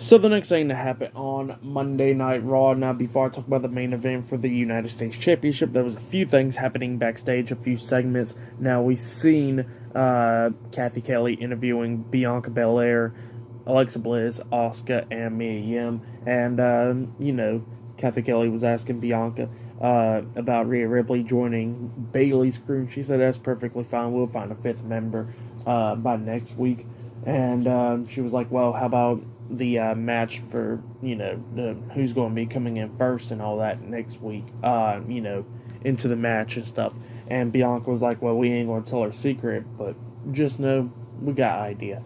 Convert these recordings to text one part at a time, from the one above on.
So the next thing to happen on Monday Night Raw. Now, before I talk about the main event for the United States Championship, there was a few things happening backstage, a few segments. Now, we've seen Kathy Kelly interviewing Bianca Belair, Alexa Bliss, Asuka, and Mia Yim. And, Kathy Kelly was asking Bianca about Rhea Ripley joining Bayley's crew. And she said that's perfectly fine. We'll find a fifth member by next week. And she was like, well, how about the match for, who's going to be coming in first and all that next week, into the match and stuff. And Bianca was like, well, we ain't going to tell her secret, but just know we got ideas.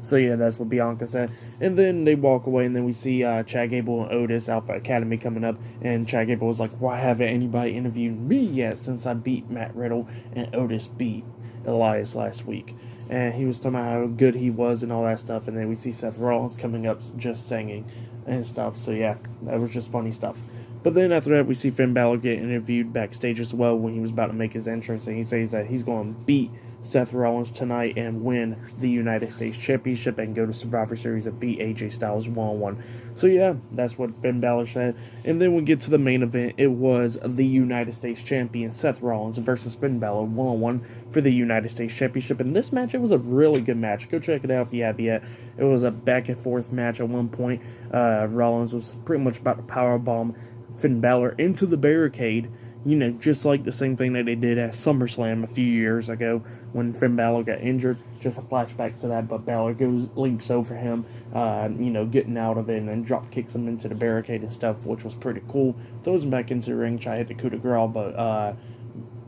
So, yeah, that's what Bianca said. And then they walk away, and then we see Chad Gable and Otis, Alpha Academy, coming up. And Chad Gable was like, why haven't anybody interviewed me yet since I beat Matt Riddle and Otis beat Elias last week? And he was talking about how good he was and all that stuff. And then we see Seth Rollins coming up just singing and stuff. So, yeah, that was just funny stuff. But then after that, we see Finn Balor get interviewed backstage as well when he was about to make his entrance. And he says that he's going to beat Seth Rollins tonight and win the United States Championship and go to Survivor Series and beat AJ Styles one-on-one. So yeah, that's what Finn Balor said. And then we get to the main event. It was the United States Champion Seth Rollins versus Finn Balor one-on-one for the United States Championship. And this match, it was a really good match. Go check it out if you have yet. It was a back and forth match at one point. Rollins was pretty much about to powerbomb Finn Balor into the barricade. Just like the same thing that they did at SummerSlam a few years ago when Finn Balor got injured. Just a flashback to that, but Balor leaps over him, getting out of it, and then drop kicks him into the barricade and stuff, which was pretty cool. Throws him back into the ring, try to hit the coup de grace, but,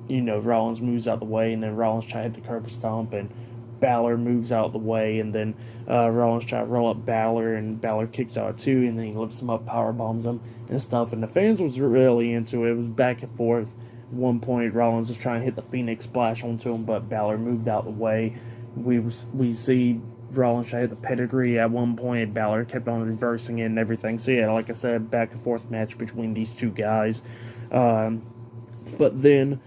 Rollins moves out the way, and then Rollins try to hit the curb stomp, and Balor moves out of the way, and then Rollins try to roll up Balor, and Balor kicks out too, and then he lifts him up, power bombs him and stuff. And the fans was really into it. It was back and forth. At one point, Rollins was trying to hit the Phoenix Splash onto him, but Balor moved out the way. We see Rollins try to hit the pedigree at one point. Balor kept on reversing it and everything. So yeah, like I said, back and forth match between these two guys. But then,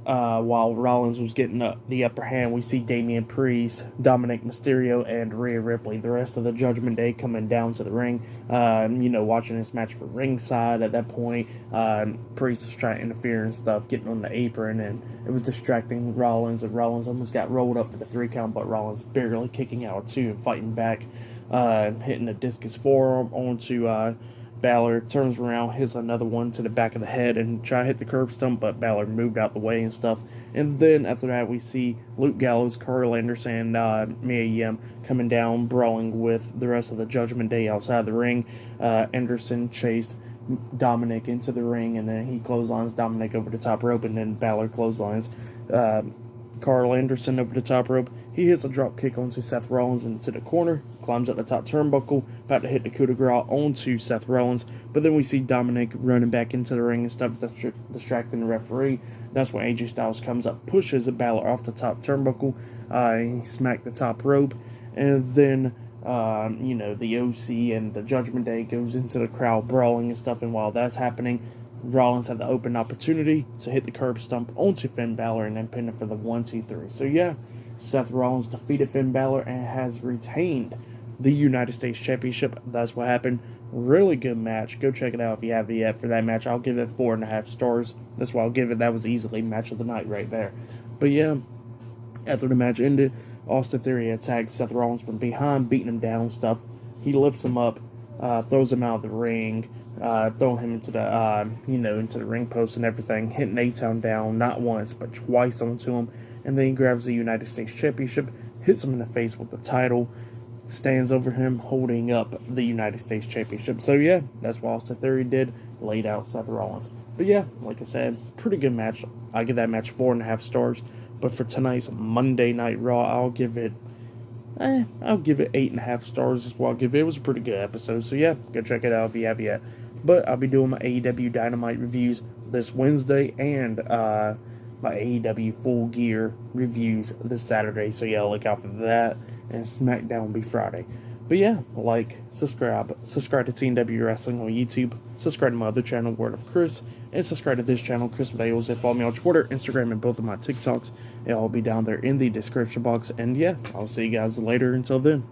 while Rollins was getting the upper hand, we see Damian Priest, Dominic Mysterio, and Rhea Ripley, the rest of the Judgment Day, coming down to the ring, watching this match from ringside. At that point, Priest was trying to interfere and stuff, getting on the apron, and it was distracting Rollins, and Rollins almost got rolled up for the 3 count, but Rollins barely kicking out too and fighting back, hitting a discus forearm onto Balor, turns around, hits another one to the back of the head, and try to hit the curb stump, but Balor moved out the way and stuff. And then after that, we see Luke Gallows, Carl Anderson, and Mia Yim coming down, brawling with the rest of the Judgment Day outside the ring. Anderson chased Dominic into the ring, and then he clotheslines Dominic over the top rope, and then Balor clotheslines Carl Anderson over the top rope. He hits a drop kick onto Seth Rollins into the corner, climbs up the top turnbuckle, about to hit the coup de grace onto Seth Rollins. But then we see Dominic running back into the ring and stuff, distracting the referee. That's when AJ Styles comes up, pushes Balor off the top turnbuckle. He smacked the top rope. And then, the OC and the Judgment Day goes into the crowd brawling and stuff. And while that's happening, Rollins had the open opportunity to hit the curb stomp onto Finn Balor and then pin him for the 1-2-3. So yeah, Seth Rollins defeated Finn Balor and has retained the United States Championship. That's what happened. Really good match. Go check it out if you haven't yet. For that match, I'll give it 4.5 stars. That's why I'll give it. That was easily match of the night right there. But yeah, after the match ended, Austin Theory attacked Seth Rollins from behind, beating him down stuff. He lifts him up, throws him out of the ring, throwing him into the, into the ring post and everything, hitting A-Town down, not once, but twice onto him. And then he grabs the United States Championship, hits him in the face with the title, stands over him, holding up the United States Championship. So yeah, that's what Austin Theory did, laid out Seth Rollins. But yeah, like I said, pretty good match. I give that match 4.5 stars. But for tonight's Monday Night Raw, I'll give it 8.5 stars as well. It was a pretty good episode. So yeah, go check it out if you have yet. But I'll be doing my AEW Dynamite reviews this Wednesday and my AEW Full Gear reviews this Saturday. So yeah, look out for that. And SmackDown will be Friday. But yeah, subscribe to TNW Wrestling on YouTube, subscribe to my other channel, Word of Chris, and subscribe to this channel, Chris Bales, and follow me on Twitter, Instagram, and both of my TikToks. It'll all be down there in the description box. And yeah, I'll see you guys later. Until then.